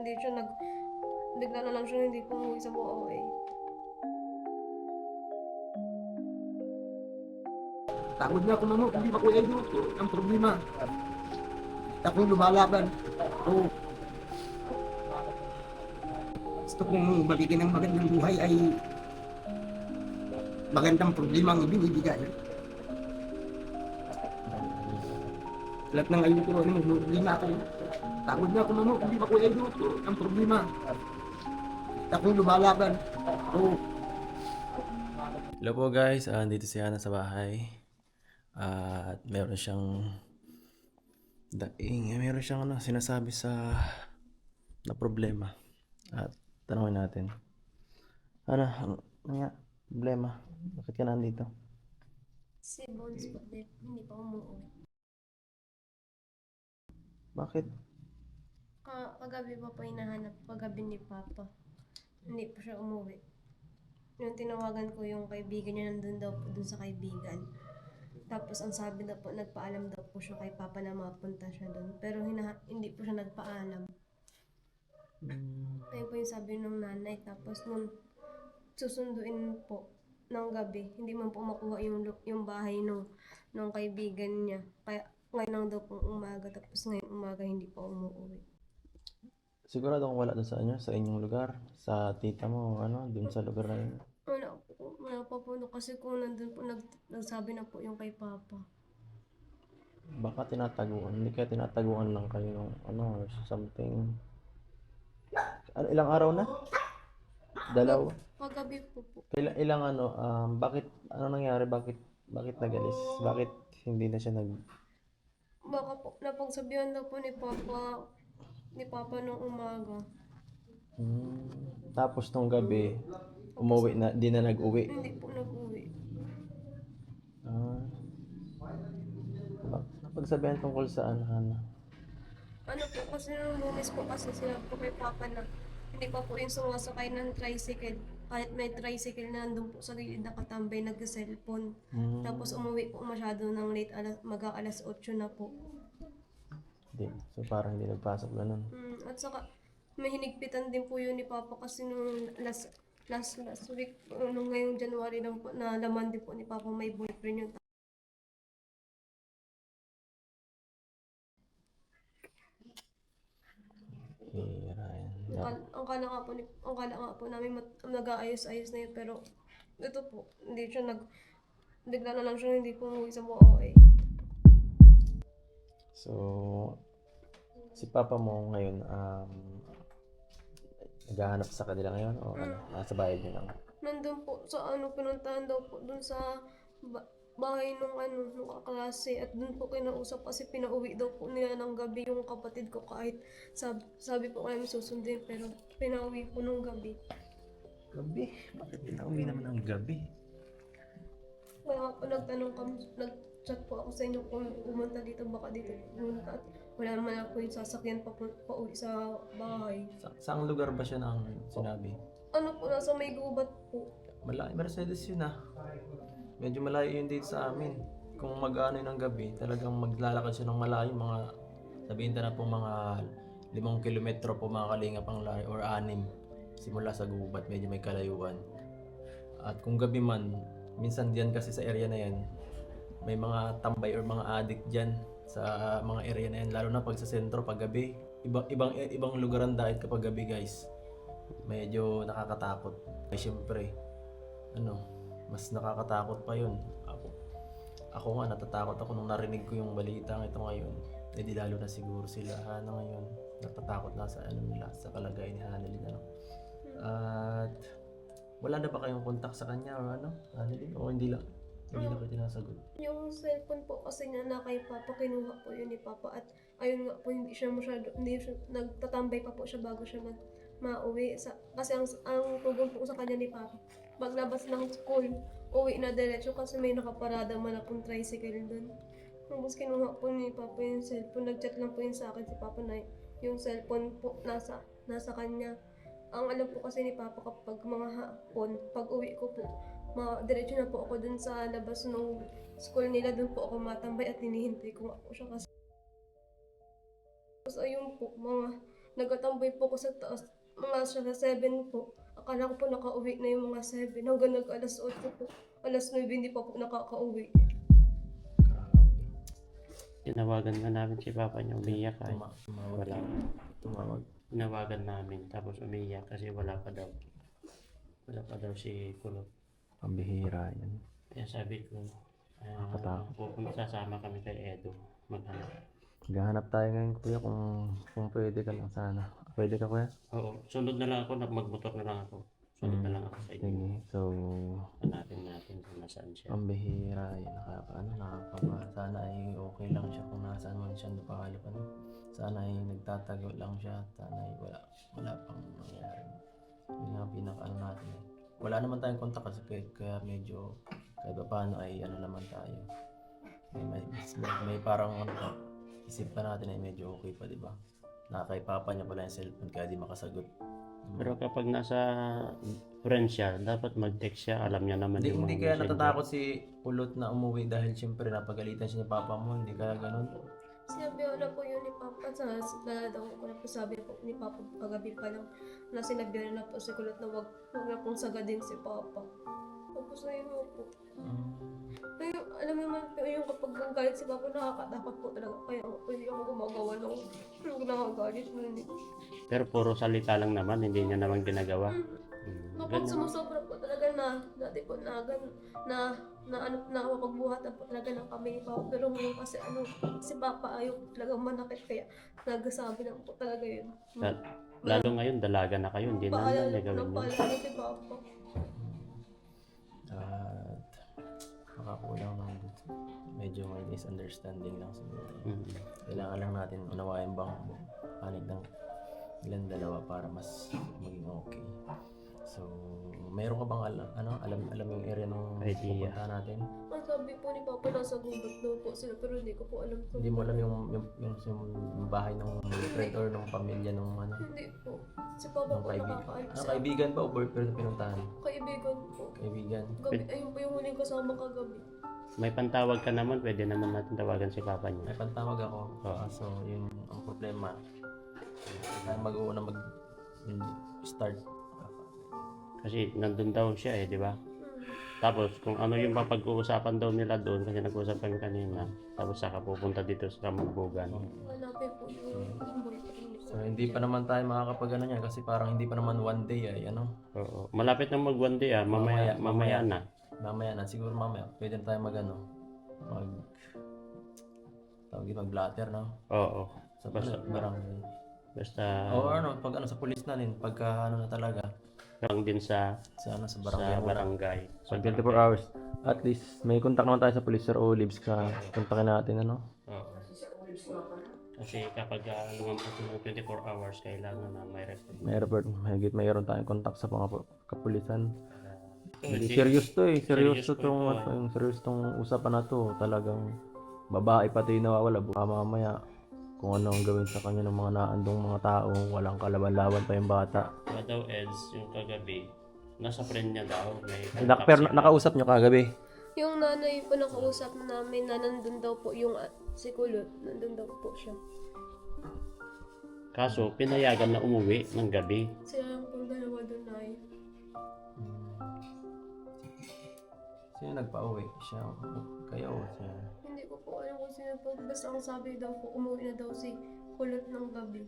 hindi siya bigla na lang siya hindi pumuwi sa Bukawi. Pagod na ako mamo, hindi pa kuya ito. Ang problema. Ako'y lumalaban. Oo. Gusto kong magiging ng magandang buhay ay magandang problema ang ibinibigay. Lahat ng ayun ko, ano, problema ako. Pagod na ako mamo, hindi pa kuya ito. Ang problema. Ako'y lumalaban. Oo. Hello po guys, dito si Ana sa bahay. At meron siyang meron siyang sinasabi na problema. At tanungin natin. Ano nga problema? Bakit ka nandito? Si Bones po, hindi pa umuwi. Bakit? Kagabi pa po hinahanap, kagabi ni Papa. Hindi po siya umuwi. Yung tinawagan ko yung kaibigan niya, nandun daw po dun sa kaibigan. Tapos ang sabi daw po, nagpaalam daw po siya kay Papa na mapunta siya dun. Pero hindi po siya nagpaalam. Ayun po yung sabi ng nanay. Tapos nung susunduin po ng gabi, hindi man po makuha yung bahay nung kaibigan niya. Kaya ngayon lang daw pong umaga. Tapos ngayon umaga hindi pa umuwi. Sigurado kung wala doon sa inyong lugar, sa tita mo, doon sa lugar na yun. Wala pa po. Kasi kung nandun po, nagsabi na po yung kay Papa. Baka tinataguan, hindi kaya tinataguan lang kayo ng something. Ilang araw na? Dalawa? Paggabi po. Bakit, nangyari? Bakit nagalis? Bakit hindi na siya Baka po, napagsabihan daw po ni Papa nung umaga. Tapos nung gabi, umuwi na, di na nag-uwi. Hindi po nag-uwi. Ah, napagsabihan tungkol sa Hana? Ano po, kasi nung Lunes po kasi sila po kay Papa na hindi pa po yung sumasakay ng tricycle. Kahit may tricycle na nandun po sa gilid nakatambay, nag-cellphone. Tapos umuwi po masyado ng late, mag-aalas 8 na po. Hindi. So parang hindi nagpasok ganun. At saka may hinigpitan din po yun ni Papa kasi nung last week, nung ngayong January lang po, na laman din po ni Papa may boyfriend yung Hira yan. ang kala nga po namin nag-aayos-ayos na yun, pero ito po, hindi siya bigla na lang siya hindi pumuwi sa Bukawi. So, si Papa mo ngayon, naghahanap sa kanila ngayon o nasa bahay niyo lang? Nandun po sa pinuntahan daw po dun sa bahay nung kaklase, at dun po kinausap kasi pinauwi daw po nila ng gabi yung kapatid ko, kahit sabi po namin susundin, pero pinauwi po nung gabi. Gabi? Bakit pinauwi naman ang gabi? Kaya po nag-chat po ako sa inyo kung pumunta dito, baka dito pumunta, at wala naman ako yung sasakyan pauwi sa bahay. Saang lugar ba siya nang sinabi? Nasa may gubat po. Mercedes yun ah. Medyo malayo yun dito sa amin. Kung mag-ano yun ng gabi, talagang maglalakad siya ng malayo, sabihin na po mga 5 kilometro po mga kalingap ang layo, or 6. Simula sa gubat, medyo may kalayuan. At kung gabi man, minsan diyan kasi sa area na yan, may mga tambay or mga addict diyan sa mga area na yan, lalo na pag sa sentro pag gabi. Ibang lugaran dahil kapag gabi, guys. Medyo nakakatakot. Ay syempre, mas nakakatakot pa yun. Ako nga natatakot ako nung narinig ko yung balita ito ngayon. Di lalo na siguro sila ngayon. Natatakot na sa nila, sa kalagayan ni Hanelin. At wala na ba kayong contact sa kanya or Hanelin? O hindi lang kayo tinasagot? Yung cellphone po kasi na kay Papa, kinuha po yun ni Papa, at ayun nga po, hindi siya nagtatambay pa po siya bago siya mauwi. Kasi ang tugon po sa kanya ni Papa, paglabas ng school, uwi na diretso kasi may nakaparada man akong tricycle dun. Tapos kinuha po ni Papa yung cellphone, nag-chat lang po yun sa akin si Papa na yung cellphone po nasa kanya. Ang alam po kasi ni Papa, kapag mga hapon, pag uwi ko po, diretso na po ako dun sa labas ng school nila, dun po ako matambay at hinihintay ko nga po siya kasi. Tapos ayun po, mga nagtatambay po ko sa taas. Mga sa 7 po. Akala ko po nakauwi na yung mga 7. Hanggang alas 8 po. Alas 9 hindi pa po nakakauwi. Tinawagan nga namin si Papa niya, umiyak ay. Tumawag. Wala. Tumawag. Tinawagan namin, tapos umiyak kasi wala pa daw. Wala pa daw si Kulot. Pambihira yan. Kaya sabi ko, Nakatakot. sasama kami kay Edo. Maghanap. Gahanap tayo ngayon kuya kung pwede ka lang sana. Pwede ka kuya? Oo, sunod na lang ako, magmotor na lang ako. Sunod na lang ako sa inyo. Sige. So, Hanapin natin kung nasaan siya. pambihira yan. Nakakaba. Sana ay okay lang siya kung nasaan man siya napakalap. Sana ay nagtatago lang siya. Sana ay wala pang nangyari. Yun nga pinaka natin. Wala naman tayong kontak kasi kaya medyo kahit pa paano ay naman tayo. May parang isip pa natin ay medyo okay pa, di ba? Kay papa niya pala yung cellphone kaya di makasagot. Pero kapag nasa friend siya, dapat mag-text siya. Alam niya naman yung Hindi mga kaya messenger. natatakot si Pulot na umuwi dahil siyempre napagalitan siya ni papa mo, hindi kaya ganun. Sinabi ko na po yun ni Papa. Daladang ko na po sabi po ni Papa kagabi pa lang na sinabi na po si Kulot na wag na pong sagadin si Papa. Tapos ayun po. Pero alam mo naman po yung kapag ang galit si Papa nakakatakot po talaga. Kaya hindi ako gumagawa ng nakagalit mo nun. Pero puro salita lang naman, hindi niya naman ginagawa. Kapag sumusobra po talaga na dati po na makapagbuhat na po talaga ng kami ni Papa. Pero ngayon kasi si Papa ayaw talagang manakit kaya nagsasabi na po talaga yun. Lalo ngayon, dalaga na kayo, hindi na Paalala niya po gawin ng yun. paalala si Papa. At makakulang lang dito. Medyo may misunderstanding lang siguro. Kailangan lang natin unawain bang panig ng ilang dalawa para mas maging okay. So, meron ka bang alam yung area ng Idea. pupunta natin? Ang sabi po ni Papa nasa gubat daw po sila pero hindi ko po alam kung Hindi mo alam yung bahay ng friend or ng pamilya ng Hindi po. Si Papa ng po nakakaalis sa kaibigan ba o boyfriend na pinuntahan? kaibigan po. Kaibigan. Gabi, ayun po yung huling kasama kagabi. May pantawag ka naman, pwede naman natin tawagan si Papa niya. May pantawag ako. Oo. So, yun ang problema. Kaya mag-uuna mag-start. Kasi nandun daw siya di ba? Tapos kung ano yung mapag-uusapan daw nila doon, kasi nag-uusap kami kanina, tapos saka pupunta dito sa Kamugbugan. Hanapin po yung boyfriend. So, hindi pa naman tayo makakapag yan kasi parang hindi pa naman one day ay Oo. Malapit na mag one day mamaya na. Mamaya na, siguro mamaya. Pwede na tayo mag-blatter, no? Oo. Sa Basta- barangay. Basta O pag sa pulis na din, pagka na talaga. lang din sa Sa barangay. barangay. Sa Pag 24 hours. At least, may contact naman tayo sa police or Olives ka. Kontakin natin, Oo. Kasi kapag lumampas ng 24 hours, kailangan na may report. May report, mayroon tayong contact sa mga kapulisan. Hindi Hindi- serious to eh. Serious serious to po ito, yung serious tong usapan na to. Talagang babae pati yung nawawala. Baka mamaya kung ano ang gawin sa kanya ng mga naandong mga tao. Walang kalaban-laban pa yung bata. Diba daw, Eds, yung kagabi, nasa friend niya daw. May Pero nakausap nyo kagabi. Yung nanay po nakausap namin na nandun daw po yung si Kulot. Nandun daw po siya. Kaso, pinayagan na umuwi ng gabi. Sila lang po dalawa doon na Sino nagpa-uwi? Siya? Kayo o siya? Hindi ko po alam kung sino po. Basta ang sabi daw po, umuwi na daw si Kulot ng gabi.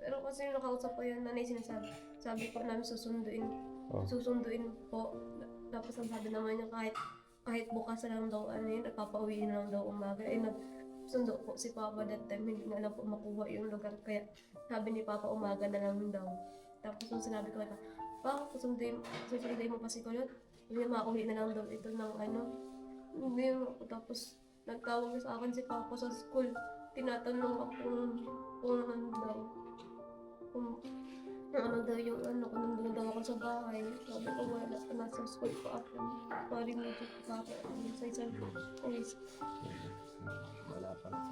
Pero kasi yung nakausap ko yung nanay sinasabi. Sabi po namin susunduin. Oh. Susunduin po. Tapos ang sabi naman niya kahit bukas na lang daw nagpapauwi na lang daw umaga. Ay nagsundo po si Papa that time. Hindi na lang po makuha yung lugar. Kaya sabi ni Papa umaga na lang daw. Tapos nung sinabi ko pa, susunduin mo pa si Kulot. Hindi makauwi na lang daw ito ng Hindi ako. Tapos nagtawag sa akin si Papa sa school. Tinatanong ako kung ano daw. Kung ano daw yung kung nandun daw ako sa bahay. Sabi ko wala, nasa school pa ako. Paring medyo pa ako sa isang place.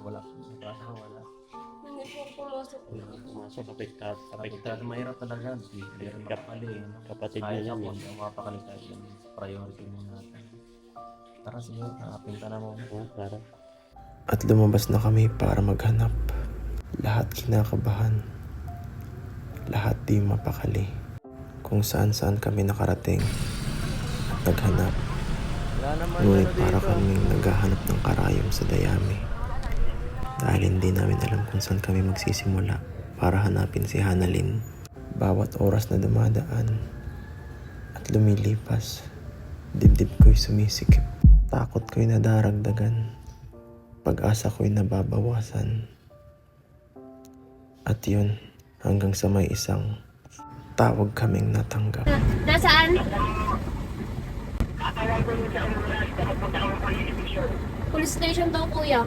Wala. Hindi po ako pumasok. Pumasok, apektado. Mahirap talaga. Meron makapali. Kapatid niya Kaya yan. siya po, mapakalit tayo yung priority mo natin. Tara siguro, pinta na mo. Para. At lumabas na kami para maghanap. Lahat kinakabahan. Lahat di mapakali. Kung saan-saan kami nakarating at naghanap. Ngunit para kaming naghahanap ng karayom sa dayami. Dahil hindi namin alam kung saan kami magsisimula para hanapin si Hanalyn. Bawat oras na dumadaan at lumilipas, dibdib ko'y sumisikip. Takot ko'y nadaragdagan. Pag-asa ko'y nababawasan. At yun, hanggang sa may isang tawag kaming natanggap. Nasaan? Police station daw, kuya.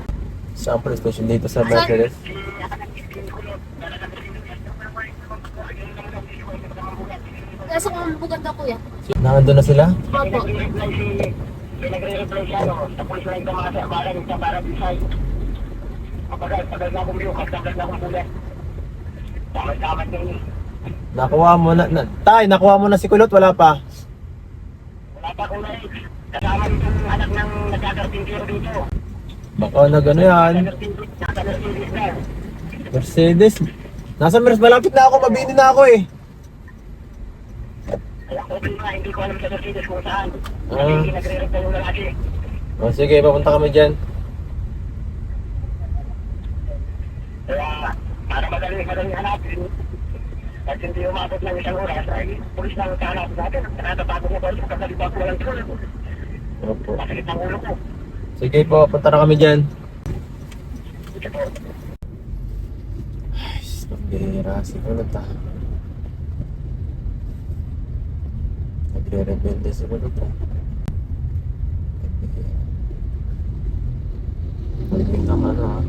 Saan police station dito sa Mercedes? Nasa kumambugan daw, kuya. Nandun na sila? Opo. Nakuha mo na, Tay, nakuha mo na si Kulot, wala pa? Kasama yung anak ng nagkakarpintero dito. Baka na gano'n yan. Mercedes. Nasa Mercedes, malapit na ako, mabini na ako eh. Kaya ko din nga, hindi ko alam sa Mercedes kung saan. Kasi Ah. hindi nagre-reply yung lalaki. O sige, papunta kami dyan. Kaya para madaling hanapin. At hindi umabot ng isang oras, ay pulis lang kahanapin natin. Nakatapagod na ba ito? Kasalibak ko lang ito. Opo. Masakit ang ulo ko. Sige po, punta na kami dyan. Sige po. Ay, nagbihira si Kulot ah. Nagre-rebelde si Kulot ah. Maliging ang ano ah.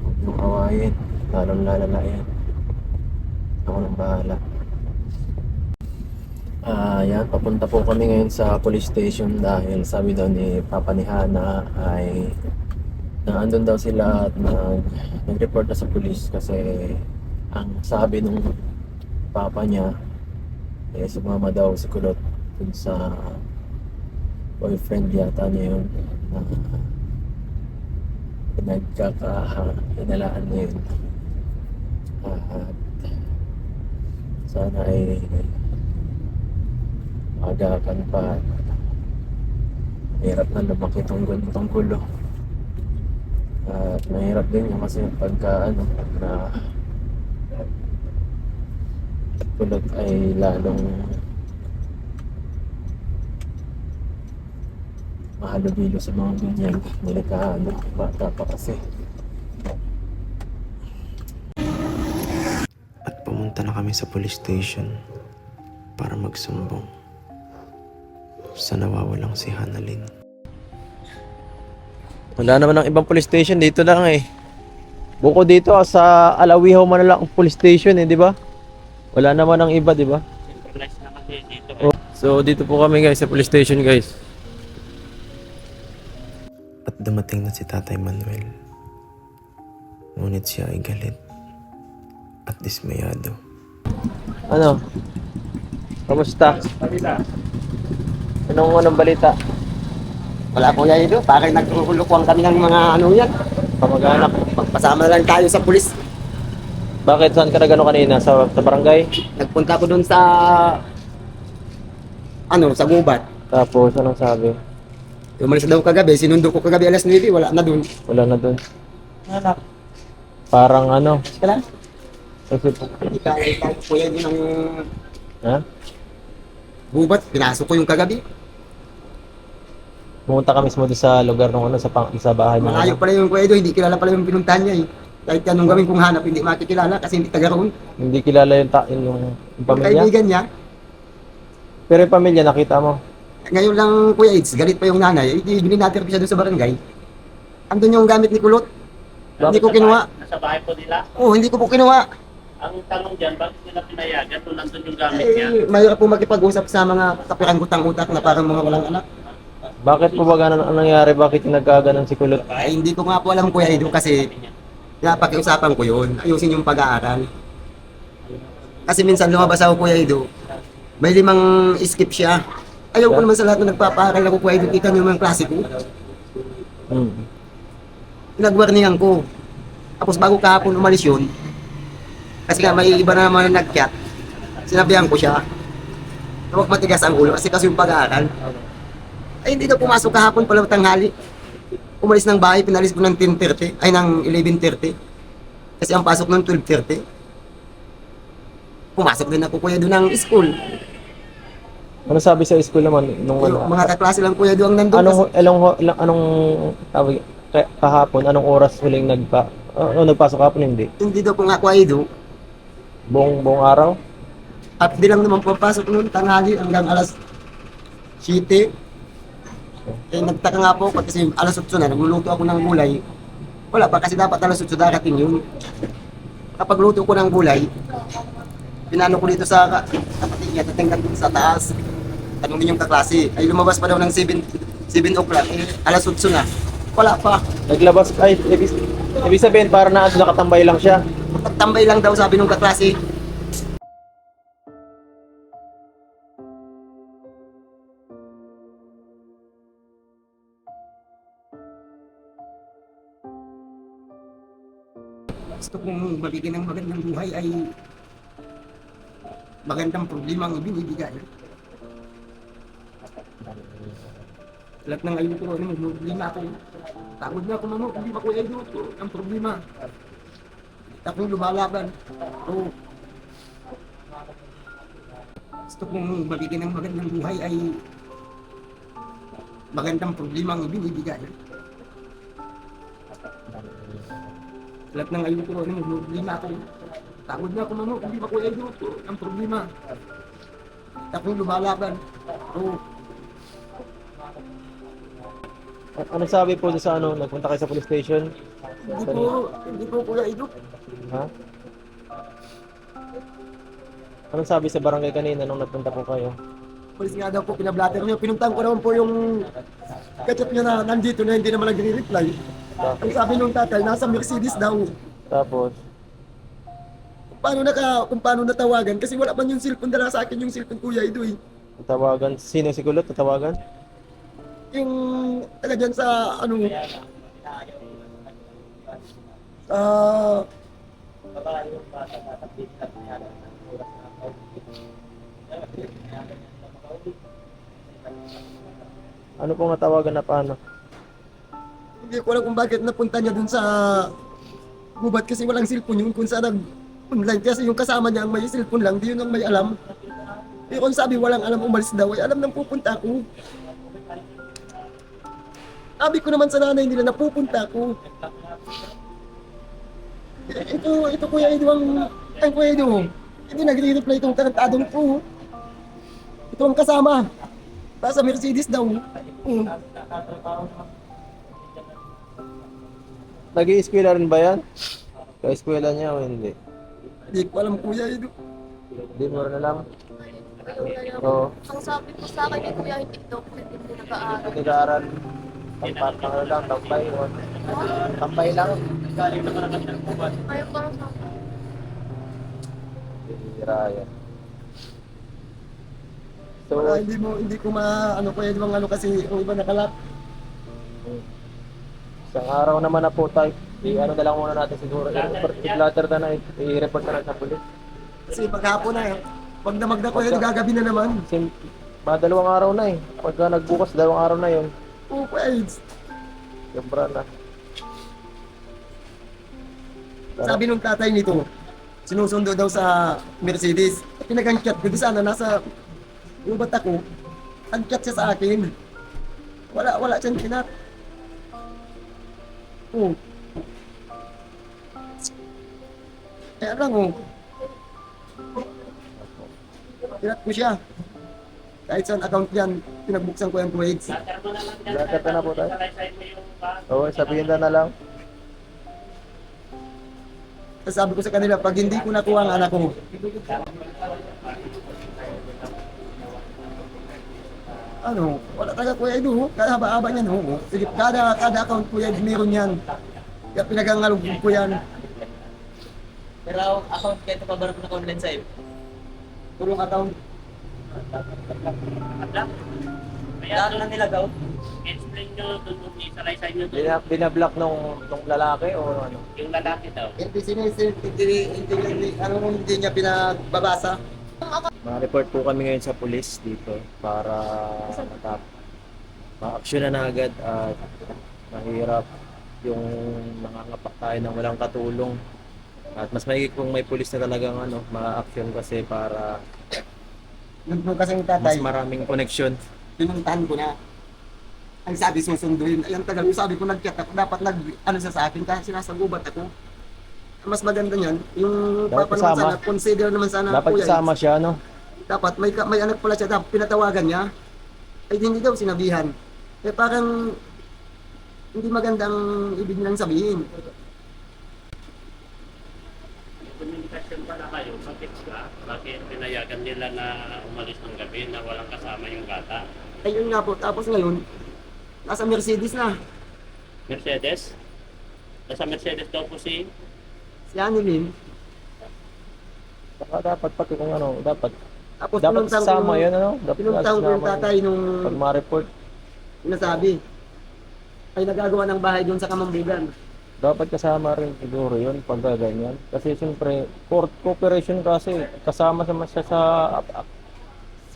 Huwag yung awayin. Lalong lalala yan. Ako nang bahala. Yan, papunta po kami ngayon sa police station dahil sabi daw ni Papa ni Hana ay na andun daw sila at nag-report na sa police kasi ang sabi nung papa niya eh sumama daw si Kulot dun sa boyfriend yata niya yun na pinagkakahinalaan niya yun. At sana ay magakan pa. Mahirap na lumaki itong ganitong gulo. At mahirap din yung kasi pagka ano na Kulot ay lalong mahalubilo sa mga ganyan. Delikado. Bata pa kasi. At pumunta na kami sa police station para magsumbong sa nawawalang si Hanalyn. Wala naman ang ibang police station dito lang eh. Buko dito sa Alawihaw man lang ang police station eh, di ba? Wala naman ang iba, di ba? Synchronized na kasi dito. So dito po kami guys sa police station guys. At dumating na si Tatay Manuel. Ngunit siya ay galit at dismayado. Ano? Kamusta? Anong balita? Wala po yan ito. Parang nagkukulukuhan kami ng mga ano yan. Kamag-anak. Magpasama lang tayo sa pulis. Bakit saan ka nagano kanina? Sa barangay? Nagpunta ko doon sa sa gubat. Tapos anong sabi? Umalis na daw kagabi. Sinundo ko kagabi alas 9. Wala na doon. Wala na dun. Parang ano? Ka lang. Kasi, Ikaw po yan yung ha? gubat. Pinasok ko yung kagabi. Pumunta kami mismo doon sa lugar ng ano, sa bahay ng Malayo ano. pala yung kuya doon. Hindi kilala pala yung pinuntahan niya eh. Kahit anong gawin kong hanap, hindi makikilala kasi hindi taga roon. Hindi kilala yung yung Yung pamilya. kaibigan niya, Pero yung pamilya nakita mo. ngayon lang Kuya Aids, galit pa yung nanay. Ibili natin siya doon sa barangay. Andun yung gamit ni Kulot. Hindi ko kinuha. Nasa bahay po nila. Oh, hindi ko po kinuha. Ang tanong dyan, bakit nila pinayagan kung nandun yung gamit niya? Mahirap po makipag-usap sa mga kapirang utang-utak na parang mga walang anak. Bakit po ba ganun ang nangyari? Bakit nagkaganon si Kulot? Ay, hindi ko nga po alam Kuya Edo kasi napakiusapan ko yun. Ayusin yung pag-aaral. Kasi minsan lumabas ako Kuya Edo, may 5 skip siya. Ayaw ko naman sa lahat na nagpapaaral ako Kuya Edo, kita niyo yung klase ko. Hmm. Pinag-warningan ko. Tapos bago kahapon umalis yun, kasi nga may iba na naman na nag-chat, sinabihan ko siya, na huwag matigas ang ulo kasi yung pag-aaral. Ay hindi daw pumasok kahapon pala tanghali. Umalis ng bahay, pinalis ko ng 10:30, ay ng 11:30. Kasi ang pasok ng 12:30. Pumasok din ako kuya doon ng school. Ano sabi sa school naman nung Yung mga kaklase lang kuya doon ang nandun. anong tawag kahapon, anong oras huling nagpasok kahapon? Hindi. Hindi daw po nga kuya doon. Buong araw? At di lang naman papasok noon, tanghali hanggang alas 7. Eh, nagtaka nga po ako kasi alas 8 na, nagluluto ako ng gulay. Wala pa kasi dapat alas 8 darating yun. Kapag luto ko ng gulay, pinano ko dito sa kapatid niya, tatingnan ko sa taas. Tanungin yung kaklase, ay lumabas pa daw ng 7 o'clock, eh, alas 8 na. Wala pa. Naglabas, ay, ibig sabihin para nakatambay lang siya. Tambay lang daw sabi ng kaklase. Gusto kong mabigyan ng magandang buhay ay magandang problema ang ibinibigay. Lahat ng ayun ko, may problema ako. Takot na ako mamo, hindi ako ayun ko. Ang problema. Akong lumalaban. Oo. Gusto kong mabigyan ng magandang buhay ay magandang problema ang ibinibigay. Lahat ng ayun ko, may problema ako. Takot na ako mamo, hindi ako ayun ko. Ang problema. Akong lumalaban. Oo. Ano sabi po sa nagpunta kayo sa police station? Hindi po kuya Ido. Ha? Anong sabi sa barangay kanina nung nagpunta po kayo? Police nga daw po, pinablatter niyo. Pinuntahan ko naman po yung kachat niya na nandito na hindi naman nagre-reply. Ang sabi nung tatay, nasa Mercedes daw. Tapos, Kung paano natawagan, kasi wala man yung cellphone, dala sa akin yung cellphone kuya Ido eh. tatawagan, sino si Kulot tatawagan? Yung taga dyan sa Ano pong natawagan na paano? hindi ko alam kung bakit napunta niya dun sa gubat kasi walang cellphone yun kung saan nag-online. Kasi yung kasama niya ang may cellphone lang, di yun ang may alam. Eh kung sabi walang alam umalis daw, ay alam nang pupunta ako. Sabi ko naman sa nanay nila na pupunta ako. Ito kuya Edo ang kuya Edo. Hindi nagre-reply itong tarantadong ko. Ito ang kasama. Nasa Mercedes daw. Nag-i-eskwela rin ba yan? Ka-eskwela niya o hindi? Hindi ko alam kuya Edo. Hindi mo rin alam? Oo. Ang sabi ko sa akin ni Kuya, hindi daw po hindi nag-aaral. Nag-aaral. Tambay lang. Tambay lang. Ayaw parang sa akin. Hira yan. So, Wala, hindi ko maano kuya Edo ang ano kasi yung iba nakalap. isang araw naman na po tayo. I-ano na lang muna natin siguro. I-flatter na i-report na lang sa pulis. Kasi paghapon na pag damagda kuya Edo gagabi na naman. Kasi mga 2 araw na eh. Pagka nagbukas, 2 araw na yun. Oo kuya Edo. Sobra na. Sabi nung tatay nito, sinusundo daw sa Mercedes. Pinag-chat ko, di sana nasa ubat ako. Ang-chat siya sa akin. Wala siyang kinat. Oo. Kaya lang kinat ko siya. Kahit saan account yan, pinagbuksan ko yung 2 eggs. Flatter na po tayo. Oo, sabihin na lang. Tapos sabi ko sa kanila, pag hindi ko nakuha ang anak ko, wala talaga kuya Edo, kada haba-haba niyan ho. Sige, kada account kuya Edo meron yan. Kaya pinagangalog ko yan. Pero account kayo ito pabarap na online sa'yo. Tulong account. Daan na nila daw. Explain nyo doon isalaysay nyo doon. Binablock nung lalaki o ano? Yung lalaki daw. Hindi hindi niya pinagbabasa. Ma-report po kami ngayon sa police dito para ma-action na agad at mahirap yung nangangapak tayo ng walang katulong. At mas maigit kung may police na talagang ma-action kasi para Yun po kasing mas tatay, maraming connection. pinuntahan ko na. Ang sabi susunduin, ayun tagal, sabi ko nag-chat ako, dapat sa akin kasi sinasagubat ako. Mas maganda niyan, yung Dapat papa naman kasama. sana, consider naman sana Dapat kuya, kasama siya, no? dapat may anak pala siya, dapat pinatawagan niya. Ay hindi daw sinabihan. Eh parang hindi magandang ibig nilang sabihin. Komunikasyon pala kayo, bakit pinayagan nila na umalis ng gabi na walang kasama yung bata? Ayun nga po, tapos ngayon, nasa Mercedes na. Mercedes? Nasa Mercedes daw po si Si Annalyn. Baka dapat pati kung dapat Tapos kasama yun, Dapat pinuntahan ko yung kasama tatay nung pag ma-report. sinasabi. Ay nagagawa ng bahay doon sa Kamambugan. Dapat kasama rin siguro yun pag ganyan. Kasi siyempre, court cooperation kasi kasama siya sa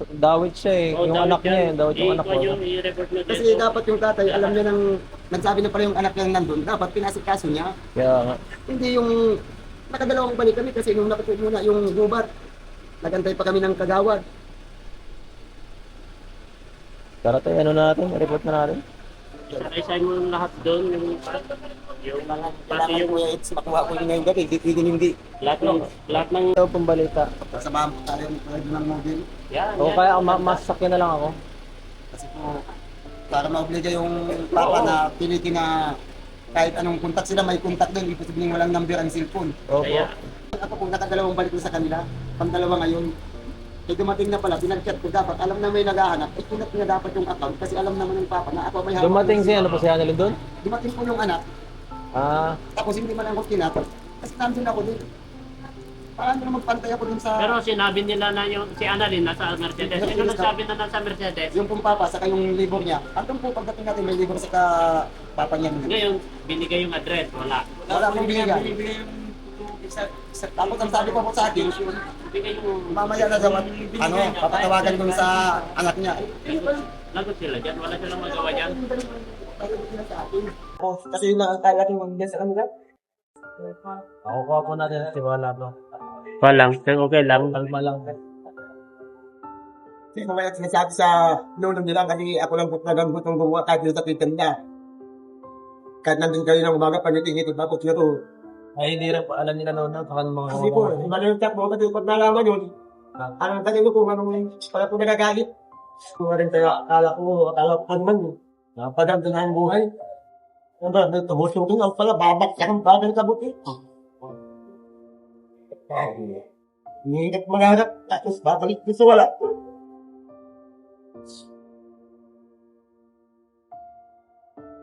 dawit siya eh. Yung anak niya eh. Dawit yung anak ko. i-report nyo Kasi dapat yung tatay, alam niya nagsabi na pala yung anak niya nandun, dapat pinasikaso niya. Kaya nga. Hindi yung nakadalawang balik kami kasi nung nakupo muna yung gubat, nagantay pa kami ng kagawad. Tara tayo, natin? Report na natin. Isalaysay mo yung lahat doon, yung pati yung Makuha ko yun ngayong gabi, hindi. lahat ng Ito pong balita. Sa mga tayo ng mobile. yan, O kaya masakyan na lang ako. Kasi po, para maobliga yung papa na pilitin na kahit anong kontak sila, may kontak doon, ibig sabihin walang number ang cellphone. Opo. Kaya, Ako kung nakadalawang balik ko sa kanila, pang-dalawa ngayon, eh dumating na pala, pinag-chat ko dapat, alam na may naghahanap, eh pinat niya dapat yung account kasi alam naman ng papa na ako may hawak. Dumating ng- si si Annalyn doon? Dumating po yung anak, Ah, tapos hindi man ako kinat, kasi nandun ako din. Paano na magpantay ako dun sa, pero sinabi nila na yung si Annalyn nasa Mercedes. Sino nagsabi na nasa Mercedes? yung pong papa, saka yung libor niya. Andun po pagdating natin, may libor sa papa niya. Ngayon, binigay yung address, wala. Wala akong binigay. Tapos ang sabi ko po sa akin, Binigay yung mamaya na daw, papatawagan ko sa anak niya. lagot sila dyan, wala silang magawa dyan. Kasi yun lang ang kaya natin mag-guess sa kanila. Makukuha po natin at tiwala to. Walang, okay lang. Kalma lang. Kasi mamaya sinasabi sa lulong nila kasi ako lang po nagambot ng gumawa kahit yun sa Twitter nila. Kahit nandun kayo ng umaga, panitingin ito, tapos yun ito. Ay, hindi rin po alam nila noon na baka mga Kasi po, maluluntak po kasi pag nalaman yun, anong kanino po, anong pala po nagagalit. Kung rin tayo, akala ko naman, napadagdag na ang buhay. Ano ba, nagtabos yung ito, pala, babaksak ang bagay sa buti. Hinihirap mangarap, tapos babalik ko sa wala.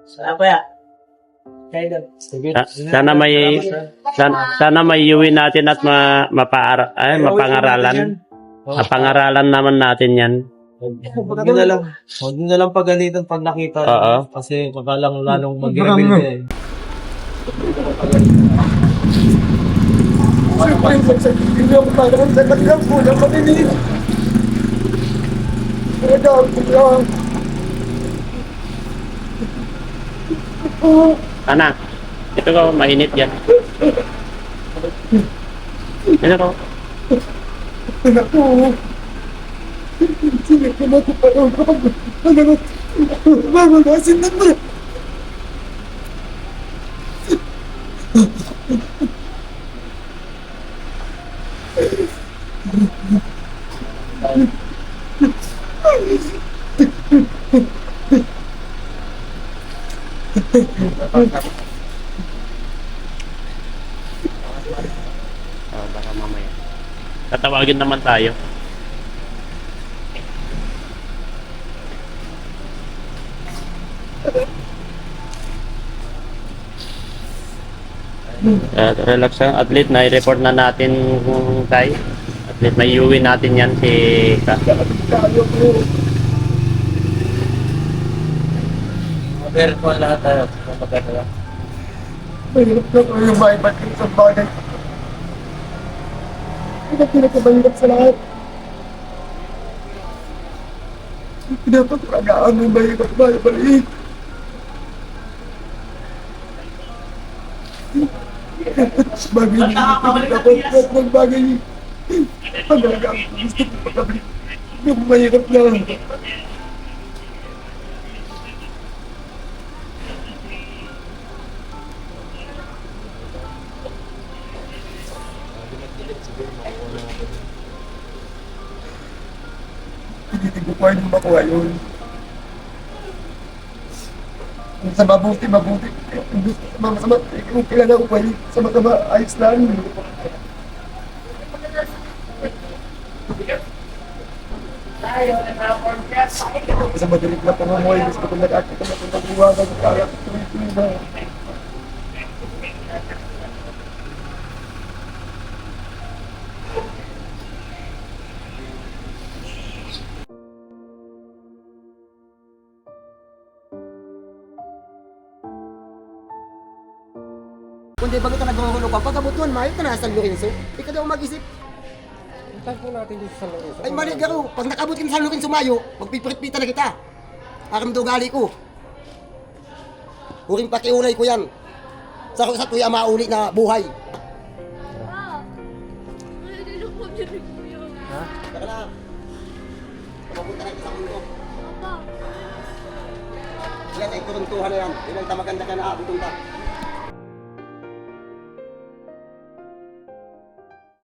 Saan pa ya? Sana may iuwi natin at mapangaralan. Mapangaralan naman natin yan. Huwag nyo na lang pagalitan pag nakita. Oo. Kasi makalang lalong mag-rebel eh. Anak, ito ko, mainit yan. Ito ko. Baka mamaya. Tatawagin naman tayo. Relax lang. At least na-report na natin tayo. At least may iuwi natin yan si Pero po lahat tayo, kung magkano. Mahirap na kayo maibat yung isang bagay. Hindi na pinagkabahirap sa lahat. Pinapagpagaan mo mahirap balik. Bagay niyo, dapat ng bagay niyo. Pag-alaga ako, gusto ko pagkabalik. Yung mahirap lang. Hindi ko pa yung makuha yun. Kung sa mabuti. Kung gusto sa masama, kung kailangan ko pa yun, sa masama, ayos lang. Sa madaling na pangamoy, gusto ko nag-akit na kung nag-iwagan, kaya ko tuloy-tuloy na. Kundi bakit ka naghuhulog ka? Pagkabutuan, mahal ka na sa San Lorenzo. Ikaw daw mag-isip. Puntahan po natin dito sa Lorenzo. Ay, mali ka ko. Pag nakabot ka sa San Lorenzo Mayo, magpipirit-pita na kita. Aram daw gali ko. Huring pakiulay ko yan. Sa tuya mauli na buhay. Pa! Ay, hindi na po dyan ni Kuya. Teka lang. Pumunta na kita sa mundo. Papa! Yan ay turuntuhan na yan. Yan ay tamaganda ka na abutong ka.